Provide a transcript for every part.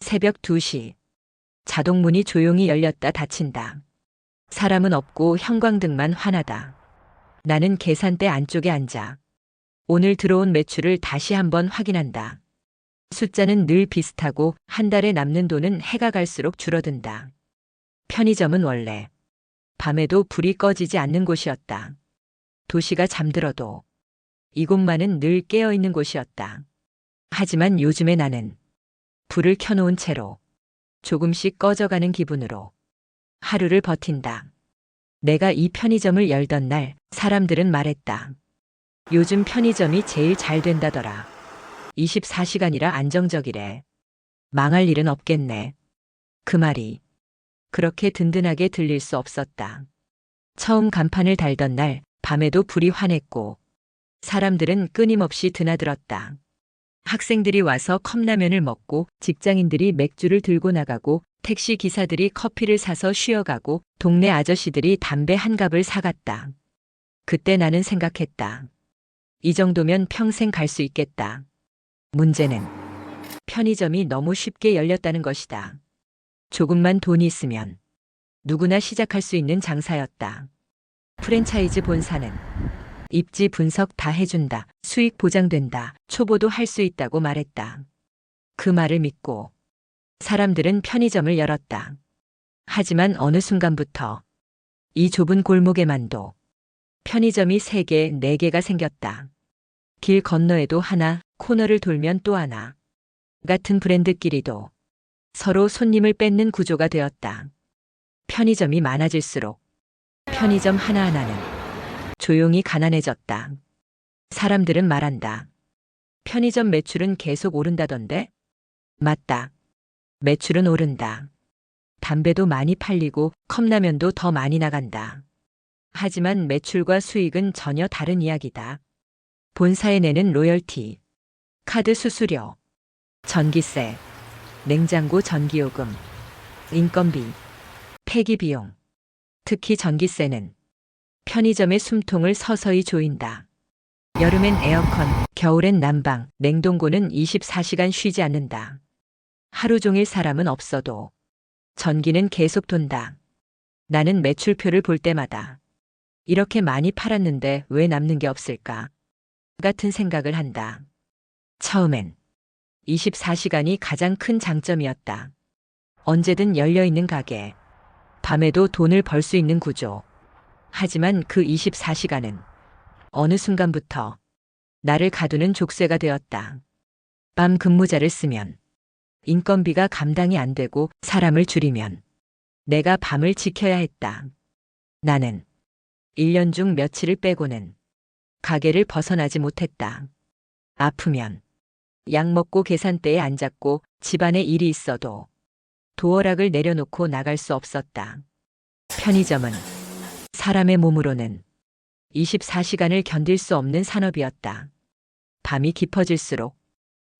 새벽 2시. 자동문이 조용히 열렸다 닫힌다. 사람은 없고 형광등만 환하다. 나는 계산대 안쪽에 앉아 오늘 들어온 매출을 다시 한번 확인한다. 숫자는 늘 비슷하고 한 달에 남는 돈은 해가 갈수록 줄어든다. 편의점은 원래 밤에도 불이 꺼지지 않는 곳이었다. 도시가 잠들어도 이곳만은 늘 깨어있는 곳이었다. 하지만 요즘에 나는 불을 켜놓은 채로 조금씩 꺼져가는 기분으로 하루를 버틴다. 내가 이 편의점을 열던 날 사람들은 말했다. 요즘 편의점이 제일 잘 된다더라. 24시간이라 안정적이래. 망할 일은 없겠네. 그 말이 그렇게 든든하게 들릴 수 없었다. 처음 간판을 달던 날 밤에도 불이 환했고 사람들은 끊임없이 드나들었다. 학생들이 와서 컵라면을 먹고 직장인들이 맥주를 들고 나가고 택시 기사들이 커피를 사서 쉬어가고 동네 아저씨들이 담배 한 갑을 사갔다. 그때 나는 생각했다. 이 정도면 평생 갈 수 있겠다. 문제는 편의점이 너무 쉽게 열렸다는 것이다. 조금만 돈이 있으면 누구나 시작할 수 있는 장사였다. 프랜차이즈 본사는 입지 분석 다 해준다. 수익 보장된다. 초보도 할 수 있다고 말했다. 그 말을 믿고 사람들은 편의점을 열었다. 하지만 어느 순간부터 이 좁은 골목에만도 편의점이 3개, 4개가 생겼다. 길 건너에도 하나, 코너를 돌면 또 하나. 같은 브랜드끼리도 서로 손님을 뺏는 구조가 되었다. 편의점이 많아질수록 편의점 하나하나는 조용히 가난해졌다. 사람들은 말한다. 편의점 매출은 계속 오른다던데? 맞다. 매출은 오른다. 담배도 많이 팔리고 컵라면도 더 많이 나간다. 하지만 매출과 수익은 전혀 다른 이야기다. 본사에 내는 로열티, 카드 수수료, 전기세, 냉장고 전기요금, 인건비, 폐기비용, 특히 전기세는 편의점의 숨통을 서서히 조인다. 여름엔 에어컨, 겨울엔 난방, 냉동고는 24시간 쉬지 않는다. 하루 종일 사람은 없어도 전기는 계속 돈다. 나는 매출표를 볼 때마다 이렇게 많이 팔았는데 왜 남는 게 없을까? 같은 생각을 한다. 처음엔 24시간이 가장 큰 장점이었다. 언제든 열려있는 가게, 밤에도 돈을 벌 수 있는 구조. 하지만 그 24시간은 어느 순간부터 나를 가두는 족쇄가 되었다. 밤 근무자를 쓰면 인건비가 감당이 안 되고 사람을 줄이면 내가 밤을 지켜야 했다. 나는 1년 중 며칠을 빼고는 가게를 벗어나지 못했다. 아프면 약 먹고 계산대에 앉았고 집안에 일이 있어도 도어락을 내려놓고 나갈 수 없었다. 편의점은 사람의 몸으로는 24시간을 견딜 수 없는 산업이었다. 밤이 깊어질수록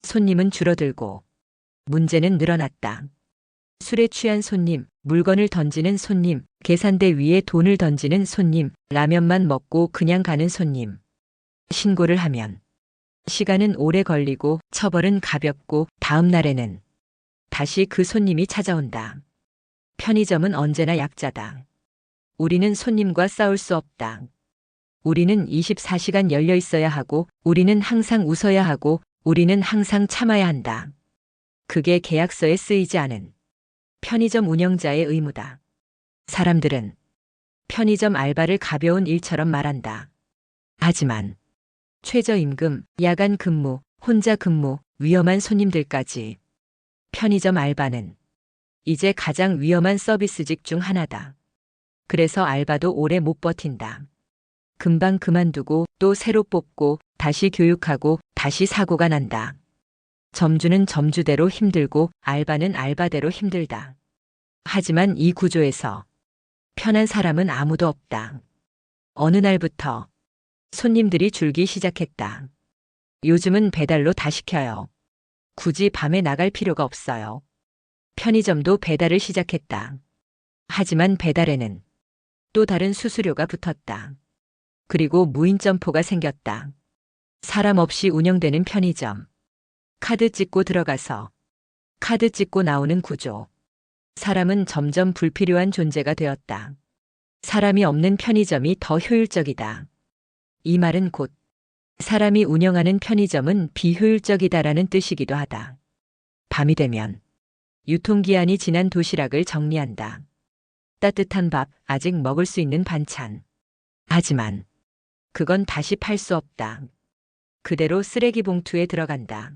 손님은 줄어들고 문제는 늘어났다. 술에 취한 손님, 물건을 던지는 손님, 계산대 위에 돈을 던지는 손님, 라면만 먹고 그냥 가는 손님. 신고를 하면 시간은 오래 걸리고 처벌은 가볍고 다음 날에는 다시 그 손님이 찾아온다. 편의점은 언제나 약자다. 우리는 손님과 싸울 수 없다. 우리는 24시간 열려 있어야 하고, 우리는 항상 웃어야 하고, 우리는 항상 참아야 한다. 그게 계약서에 쓰이지 않은 편의점 운영자의 의무다. 사람들은 편의점 알바를 가벼운 일처럼 말한다. 하지만 최저임금, 야간 근무, 혼자 근무, 위험한 손님들까지 편의점 알바는 이제 가장 위험한 서비스직 중 하나다. 그래서 알바도 오래 못 버틴다. 금방 그만두고 또 새로 뽑고 다시 교육하고 다시 사고가 난다. 점주는 점주대로 힘들고 알바는 알바대로 힘들다. 하지만 이 구조에서 편한 사람은 아무도 없다. 어느 날부터 손님들이 줄기 시작했다. 요즘은 배달로 다 시켜요. 굳이 밤에 나갈 필요가 없어요. 편의점도 배달을 시작했다. 하지만 배달에는 또 다른 수수료가 붙었다. 그리고 무인 점포가 생겼다. 사람 없이 운영되는 편의점. 카드 찍고 들어가서 카드 찍고 나오는 구조. 사람은 점점 불필요한 존재가 되었다. 사람이 없는 편의점이 더 효율적이다. 이 말은 곧 사람이 운영하는 편의점은 비효율적이다라는 뜻이기도 하다. 밤이 되면 유통기한이 지난 도시락을 정리한다. 따뜻한 밥, 아직 먹을 수 있는 반찬. 하지만 그건 다시 팔 수 없다. 그대로 쓰레기 봉투에 들어간다.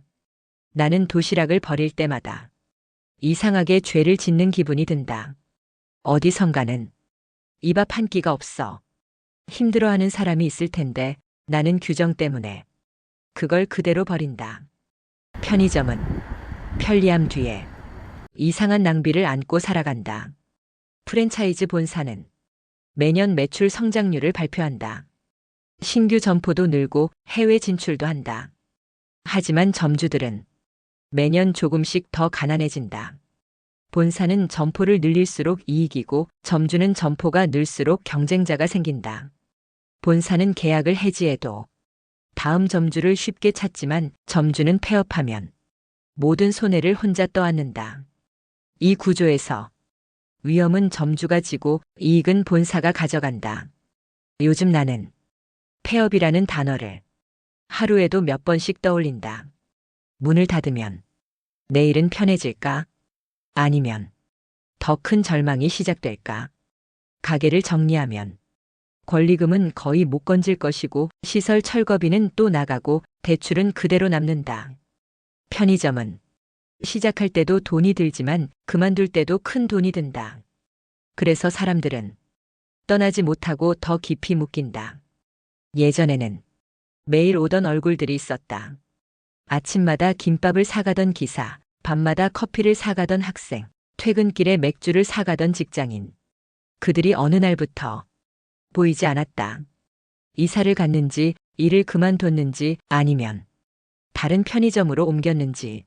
나는 도시락을 버릴 때마다 이상하게 죄를 짓는 기분이 든다. 어디선가는 이 밥 한 끼가 없어. 힘들어하는 사람이 있을 텐데 나는 규정 때문에 그걸 그대로 버린다. 편의점은 편리함 뒤에 이상한 낭비를 안고 살아간다. 프랜차이즈 본사는 매년 매출 성장률을 발표한다. 신규 점포도 늘고 해외 진출도 한다. 하지만 점주들은 매년 조금씩 더 가난해진다. 본사는 점포를 늘릴수록 이익이고 점주는 점포가 늘수록 경쟁자가 생긴다. 본사는 계약을 해지해도 다음 점주를 쉽게 찾지만 점주는 폐업하면 모든 손해를 혼자 떠안는다. 이 구조에서 위험은 점주가 지고 이익은 본사가 가져간다. 요즘 나는 폐업이라는 단어를 하루에도 몇 번씩 떠올린다. 문을 닫으면 내일은 편해질까? 아니면 더 큰 절망이 시작될까? 가게를 정리하면 권리금은 거의 못 건질 것이고 시설 철거비는 또 나가고 대출은 그대로 남는다. 편의점은 시작할 때도 돈이 들지만 그만둘 때도 큰 돈이 든다. 그래서 사람들은 떠나지 못하고 더 깊이 묶인다. 예전에는 매일 오던 얼굴들이 있었다. 아침마다 김밥을 사가던 기사, 밤마다 커피를 사가던 학생, 퇴근길에 맥주를 사가던 직장인. 그들이 어느 날부터 보이지 않았다. 이사를 갔는지, 일을 그만뒀는지, 아니면 다른 편의점으로 옮겼는지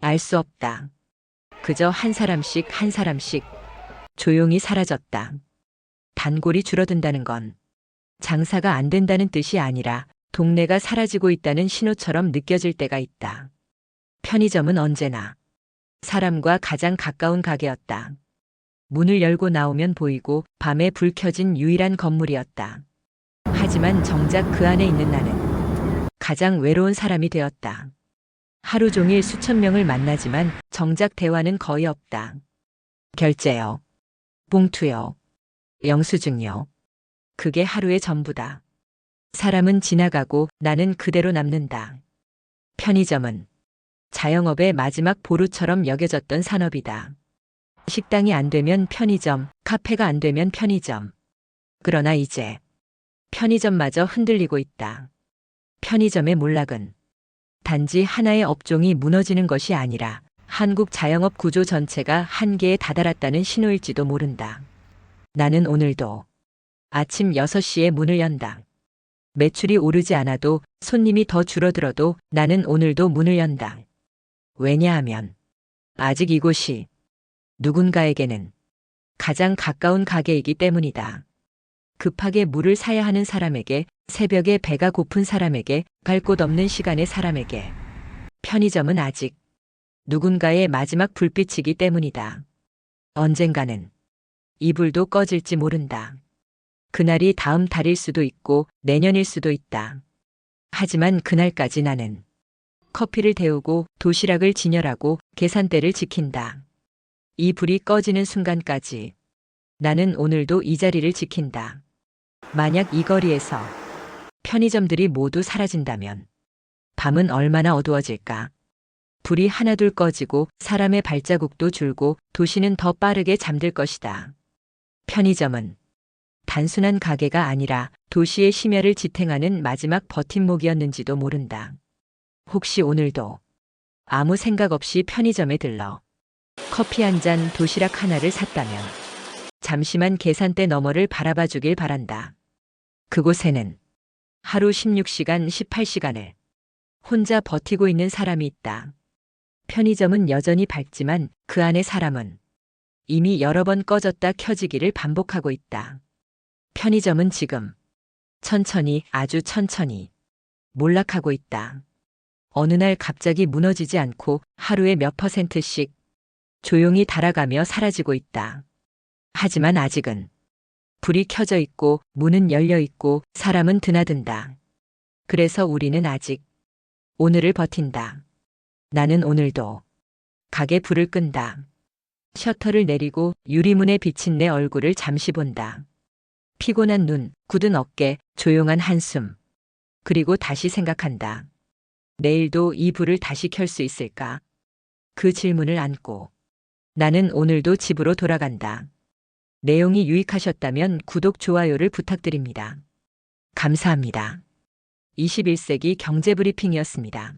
알 수 없다. 그저 한 사람씩 한 사람씩 조용히 사라졌다. 단골이 줄어든다는 건 장사가 안 된다는 뜻이 아니라 동네가 사라지고 있다는 신호처럼 느껴질 때가 있다. 편의점은 언제나 사람과 가장 가까운 가게였다. 문을 열고 나오면 보이고 밤에 불 켜진 유일한 건물이었다. 하지만 정작 그 안에 있는 나는 가장 외로운 사람이 되었다. 하루 종일 수천 명을 만나지만 정작 대화는 거의 없다. 결제요. 봉투요. 영수증요. 그게 하루의 전부다. 사람은 지나가고 나는 그대로 남는다. 편의점은 자영업의 마지막 보루처럼 여겨졌던 산업이다. 식당이 안 되면 편의점, 카페가 안 되면 편의점. 그러나 이제 편의점마저 흔들리고 있다. 편의점의 몰락은 단지 하나의 업종이 무너지는 것이 아니라 한국 자영업 구조 전체가 한계에 다다랐다는 신호일지도 모른다. 나는 오늘도 아침 6시에 문을 연다. 매출이 오르지 않아도 손님이 더 줄어들어도 나는 오늘도 문을 연다. 왜냐하면 아직 이곳이 누군가에게는 가장 가까운 가게이기 때문이다. 급하게 물을 사야 하는 사람에게, 새벽에 배가 고픈 사람에게, 갈 곳 없는 시간의 사람에게 편의점은 아직 누군가의 마지막 불빛이기 때문이다. 언젠가는 이 불도 꺼질지 모른다. 그날이 다음 달일 수도 있고 내년일 수도 있다. 하지만 그날까지 나는 커피를 데우고 도시락을 진열하고 계산대를 지킨다. 이 불이 꺼지는 순간까지 나는 오늘도 이 자리를 지킨다. 만약 이 거리에서 편의점들이 모두 사라진다면 밤은 얼마나 어두워질까? 불이 하나둘 꺼지고 사람의 발자국도 줄고 도시는 더 빠르게 잠들 것이다. 편의점은 단순한 가게가 아니라 도시의 심야를 지탱하는 마지막 버팀목이었는지도 모른다. 혹시 오늘도 아무 생각 없이 편의점에 들러 커피 한 잔, 도시락 하나를 샀다면 잠시만 계산대 너머를 바라봐 주길 바란다. 그곳에는 하루 16시간, 18시간을 혼자 버티고 있는 사람이 있다. 편의점은 여전히 밝지만 그 안의 사람은 이미 여러 번 꺼졌다 켜지기를 반복하고 있다. 편의점은 지금 천천히, 아주 천천히 몰락하고 있다. 어느 날 갑자기 무너지지 않고 하루에 몇 %씩 조용히 달아가며 사라지고 있다. 하지만 아직은 불이 켜져 있고 문은 열려 있고 사람은 드나든다. 그래서 우리는 아직 오늘을 버틴다. 나는 오늘도 가게 불을 끈다. 셔터를 내리고 유리문에 비친 내 얼굴을 잠시 본다. 피곤한 눈, 굳은 어깨, 조용한 한숨. 그리고 다시 생각한다. 내일도 이 불을 다시 켤 수 있을까? 그 질문을 안고 나는 오늘도 집으로 돌아간다. 내용이 유익하셨다면 구독, 좋아요를 부탁드립니다. 감사합니다. 21세기 경제브리핑이었습니다.